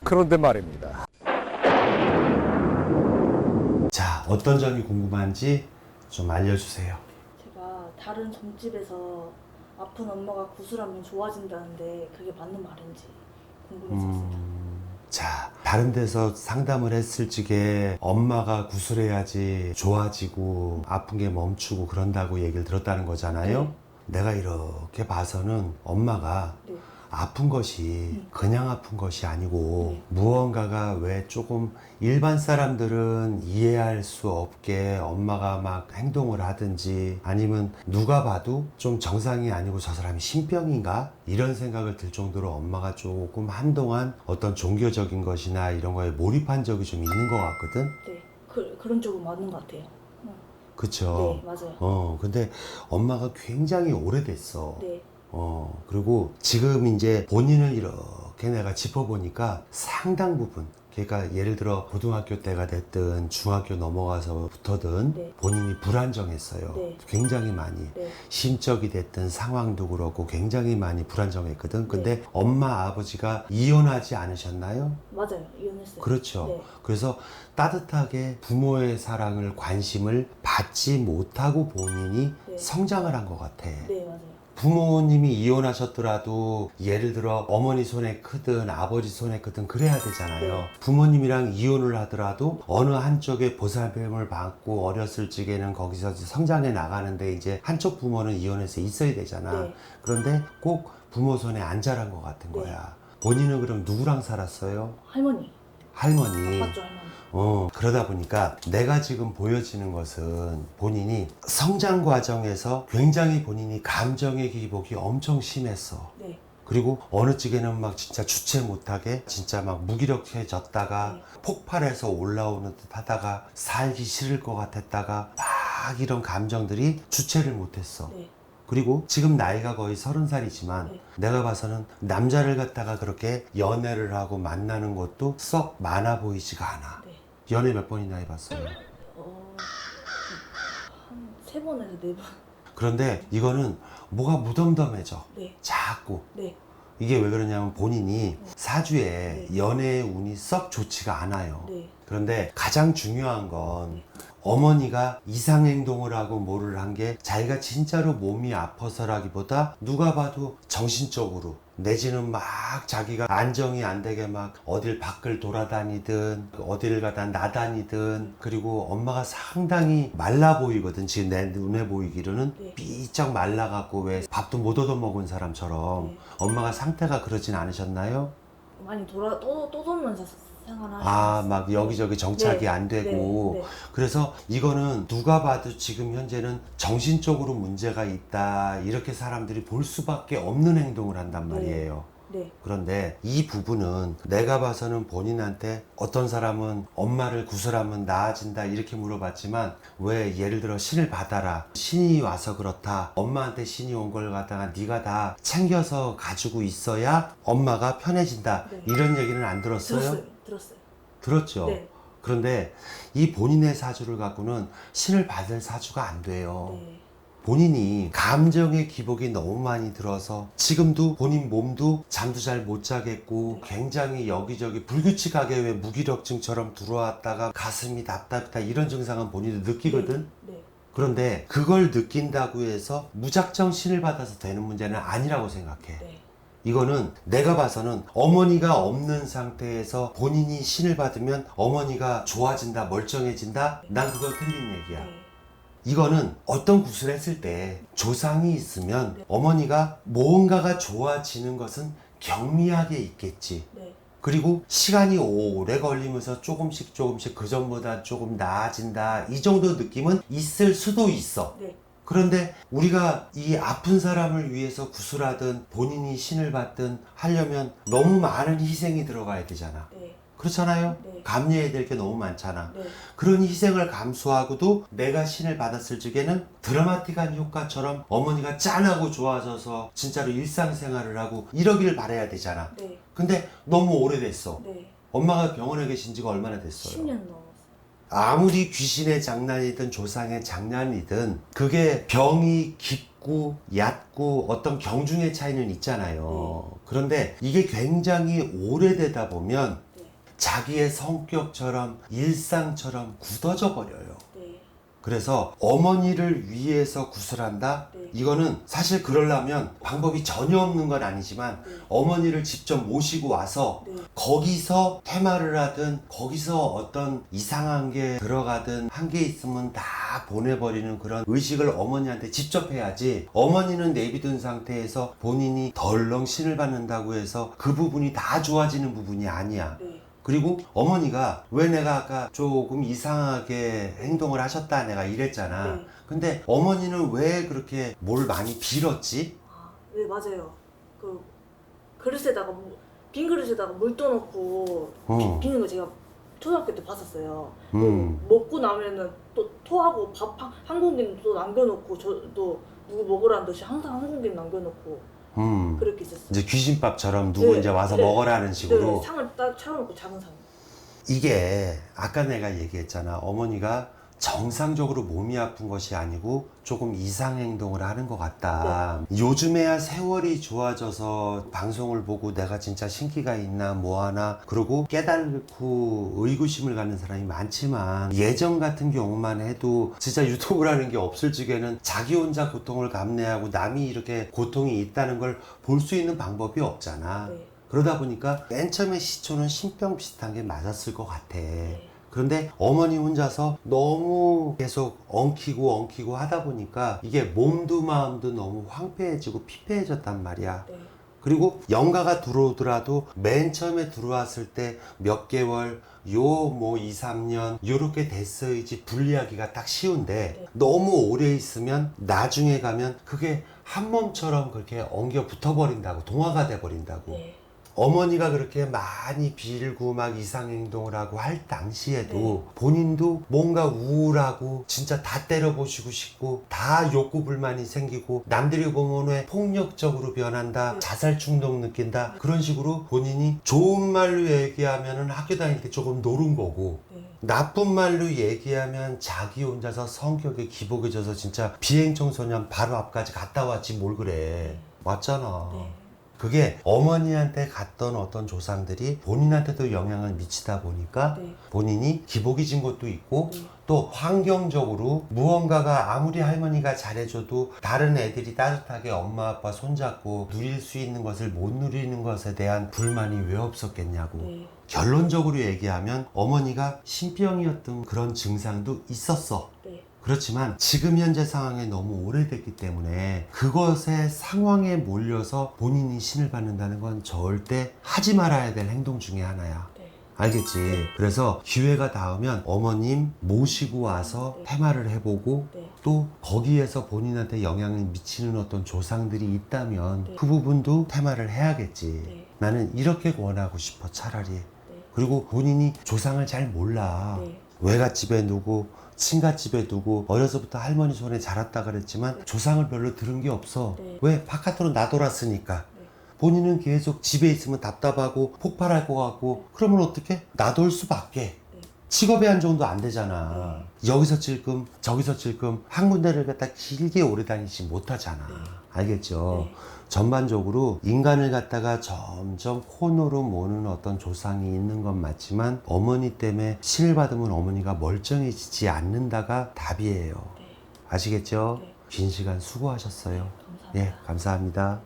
그런데 말입니다. 자, 어떤 점이 궁금한지 좀 알려주세요. 제가 다른 점집에서 아픈 엄마가 구슬하면 좋아진다는데 그게 맞는 말인지 궁금해졌어요. 자, 다른 데서 상담을 했을 적에 엄마가 구슬해야지 좋아지고 아픈 게 멈추고 그런다고 얘기를 들었다는 거잖아요. 네. 내가 이렇게 봐서는 엄마가 네. 아픈 것이 그냥 아픈 것이 아니고 네. 무언가가 왜 조금 일반 사람들은 이해할 수 없게 엄마가 막 행동을 하든지 아니면 누가 봐도 좀 정상이 아니고 저 사람이 신병인가? 이런 생각을 들 정도로 엄마가 조금 한동안 어떤 종교적인 것이나 이런 거에 몰입한 적이 좀 있는 것 같거든? 네. 그런 쪽은 맞는 것 같아요. 그쵸? 네, 맞아요. 근데 엄마가 굉장히 오래됐어. 네. 그리고 지금 이제 본인을 이렇게 내가 짚어보니까 상당 부분, 그러니까 예를 들어 고등학교 때가 됐든 중학교 넘어가서부터든 네. 본인이 불안정했어요. 네. 굉장히 많이. 네. 심적이 됐든 상황도 그렇고 굉장히 많이 불안정했거든. 근데 네. 엄마, 아버지가 이혼하지 않으셨나요? 맞아요. 이혼했어요. 그렇죠. 네. 그래서 따뜻하게 부모의 사랑을, 관심을 받지 못하고 본인이 네. 성장을 한 것 같아. 네, 맞아요. 부모님이 이혼하셨더라도 예를 들어 어머니 손에 크든 아버지 손에 크든 그래야 되잖아요. 네. 부모님이랑 이혼을 하더라도 어느 한쪽에 보살핌을 받고 어렸을 적에는 거기서 이제 성장해 나가는데 이제 한쪽 부모는 이혼해서 있어야 되잖아. 네. 그런데 꼭 부모 손에 안 자란 것 같은 네. 거야. 본인은 그럼 누구랑 살았어요? 할머니. 할머니. 아팠죠, 할머니. 그러다 보니까 내가 지금 보여지는 것은 본인이 성장 과정에서 굉장히 본인이 감정의 기복이 엄청 심했어. 네. 그리고 어느 쪽에는 막 진짜 주체 못하게 진짜 막 무기력해졌다가 폭발해서 올라오는 듯 하다가 살기 싫을 것 같았다가 막 이런 감정들이 주체를 못했어. 네. 그리고 지금 나이가 거의 30살이지만 네. 내가 봐서는 남자를 갖다가 그렇게 연애를 하고 만나는 것도 썩 많아 보이지가 않아. 네. 연애 몇 번이나 해봤어요? 한 3번에서 4번. 그런데 이거는 뭐가 무덤덤해져. 네. 자꾸. 네. 이게 왜 그러냐면 본인이 사주에 네. 연애의 운이 썩 좋지가 않아요. 네. 그런데 가장 중요한 건 어머니가 이상행동을 하고 뭐를 한 게 자기가 진짜로 몸이 아파서라기보다 누가 봐도 정신적으로 내지는 막 자기가 안정이 안 되게 막 어딜 밖을 돌아다니든 어딜 가다 나다니든 그리고 엄마가 상당히 말라 보이거든. 지금 내 눈에 보이기로는 네. 삐쩍 말라갖고 왜 밥도 못 얻어먹은 사람처럼 네. 엄마가 상태가 그러진 않으셨나요? 많이 떠돌면서 생활하시고. 막 여기저기 정착이 네. 안 되고. 네. 네. 그래서 이거는 누가 봐도 지금 현재는 정신적으로 문제가 있다 이렇게 사람들이 볼 수밖에 없는 행동을 한단 말이에요. 네. 그런데 이 부분은 내가 봐서는 본인한테 어떤 사람은 엄마를 구슬하면 나아진다 이렇게 물어봤지만 왜 예를 들어 신을 받아라, 신이 와서 그렇다, 엄마한테 신이 온 걸 갖다가 네가 다 챙겨서 가지고 있어야 엄마가 편해진다, 네. 이런 얘기는 안 들었어요? 들었어요. 들었죠. 네. 그런데 이 본인의 사주를 갖고는 신을 받을 사주가 안 돼요. 네. 본인이 감정의 기복이 너무 많이 들어서 지금도 본인 몸도 잠도 잘 못 자겠고 굉장히 여기저기 불규칙하게 왜 무기력증처럼 들어왔다가 가슴이 답답하다 이런 증상은 본인도 느끼거든. 네. 그런데 그걸 느낀다고 해서 무작정 신을 받아서 되는 문제는 아니라고 생각해. 네. 이거는 내가 봐서는 어머니가 없는 상태에서 본인이 신을 받으면 어머니가 좋아진다, 멀쩡해진다? 난 그거 틀린 얘기야. 네. 이거는 어떤 구슬 했을 때 조상이 있으면 어머니가 무언가가 좋아지는 것은 경미하게 있겠지. 네. 그리고 시간이 오래 걸리면서 조금씩 그 전보다 조금 나아진다 이 정도 느낌은 있을 수도 있어. 네. 그런데 우리가 이 아픈 사람을 위해서 구슬하든 본인이 신을 받든 하려면 너무 많은 희생이 들어가야 되잖아. 네. 그렇잖아요? 네. 감내해야 될 게 너무 많잖아. 네. 그런 희생을 감수하고도 내가 신을 받았을 적에는 드라마틱한 효과처럼 어머니가 짠하고 좋아져서 진짜로 일상생활을 하고 이러기를 바라야 되잖아. 네. 근데 너무 오래됐어. 네. 엄마가 병원에 계신 지가 얼마나 됐어요? 10년 넘었어요. 아무리 귀신의 장난이든 조상의 장난이든 그게 병이 깊고 높고 얕고 어떤 경중의 차이는 있잖아요. 그런데 이게 굉장히 오래되다 보면 네. 자기의 성격처럼 일상처럼 굳어져 버려요. 네. 그래서 어머니를 위해서 구슬한다? 네. 이거는 사실 그러려면 방법이 전혀 없는 건 아니지만 네. 어머니를 직접 모시고 와서 네. 거기서 퇴마를 하든 거기서 어떤 이상한 게 들어가든 한 게 있으면 다 보내버리는 그런 의식을 어머니한테 직접 해야지, 어머니는 내비둔 상태에서 본인이 덜렁 신을 받는다고 해서 그 부분이 다 좋아지는 부분이 아니야. 네. 그리고 어머니가 왜 내가 아까 조금 이상하게 행동을 하셨다 내가 이랬잖아. 네. 근데 어머니는 왜 그렇게 뭘 많이 빌었지? 아, 네, 맞아요. 그 그릇에다가 빈 그릇에다가 물 떠놓고 어. 비는 거 제가 초등학교 때 봤었어요. 음. 먹고 나면은 또 토하고 밥 한 공기는 또 남겨놓고 저도 누구 먹으라는 듯이 항상 한 공기는 남겨놓고 그렇게 있었어요. 이제 귀신밥처럼 누구 네, 이제 와서 네. 먹으라는 식으로. 네, 상을 딱 차려놓고 작은 상. 이게 아까 내가 얘기했잖아. 어머니가 정상적으로 몸이 아픈 것이 아니고 조금 이상 행동을 하는 것 같다. 요즘에야 세월이 좋아져서 방송을 보고 내가 진짜 신기가 있나 뭐하나 그러고 깨달고 의구심을 갖는 사람이 많지만, 예전 같은 경우만 해도 진짜 유튜브라는 게 없을 적에는 자기 혼자 고통을 감내하고 남이 이렇게 고통이 있다는 걸 볼 수 있는 방법이 없잖아. 네. 그러다 보니까 맨 처음에 시초는 신병 비슷한 게 맞았을 것 같아. 그런데 어머니 혼자서 너무 계속 엉키고 하다 보니까 이게 몸도 마음도 너무 황폐해지고 피폐해졌단 말이야. 네. 그리고 영가가 들어오더라도 맨 처음에 들어왔을 때 몇 개월, 뭐 2, 3년 요렇게 됐어야지 분리하기가 딱 쉬운데, 네. 너무 오래 있으면 나중에 가면 그게 한 몸처럼 그렇게 엉겨 붙어버린다고, 동화가 돼버린다고. 네. 어머니가 그렇게 많이 빌고 막 이상행동을 하고 할 당시에도 본인도 뭔가 우울하고 진짜 다 때려보시고 싶고 다 욕구 불만이 생기고, 남들이 보면 왜 폭력적으로 변한다, 자살 충동 느낀다, 그런 식으로 본인이 좋은 말로 얘기하면은 학교 다닐 때 조금 노른 거고, 네. 나쁜 말로 얘기하면 자기 혼자서 성격에 기복해져서 진짜 비행청소년 바로 앞까지 갔다 왔지 뭘 그래. 맞잖아. 네. 그게 어머니한테 갔던 어떤 조상들이 본인한테도 영향을 미치다 보니까 네. 본인이 기복해진 것도 있고, 네. 또 환경적으로 무언가가 아무리 할머니가 잘해줘도 다른 애들이 따뜻하게 엄마 아빠 손잡고 누릴 수 있는 것을 못 누리는 것에 대한 불만이 왜 없었겠냐고. 네. 결론적으로 얘기하면 어머니가 신병이었던 그런 증상도 있었어. 네. 그렇지만 지금 현재 상황에 너무 오래됐기 때문에 그것의 상황에 몰려서 본인이 신을 받는다는 건 절대 하지 말아야 될 행동 중에 하나야. 네. 알겠지? 그래서 기회가 닿으면 어머님 모시고 와서 퇴마를 해보고, 네. 또 거기에서 본인한테 영향을 미치는 어떤 조상들이 있다면 네. 그 부분도 퇴마를 해야겠지. 네. 나는 이렇게 권하고 싶어, 차라리. 네. 그리고 본인이 조상을 잘 몰라. 네. 외갓집에 두고 친갓집에 두고 어려서부터 할머니 손에 자랐다 그랬지만 조상을 별로 들은 게 없어. 네. 왜? 바깥으로 나돌았으니까. 네. 본인은 계속 집에 있으면 답답하고 폭발할 것 같고, 그러면 어떻게? 나돌 수밖에. 직업의 한정도 안 되잖아. 여기서 찔끔 저기서 찔끔 한 군데를 갖다 길게 오래 다니지 못하잖아. 알겠죠? 네. 전반적으로 인간을 갖다가 점점 코너로 모는 어떤 조상이 있는 건 맞지만, 어머니 때문에 신을 받으면 어머니가 멀쩡해지지 않는다가 답이에요. 네. 아시겠죠? 네. 긴 시간 수고하셨어요. 감사합니다. 예, 감사합니다.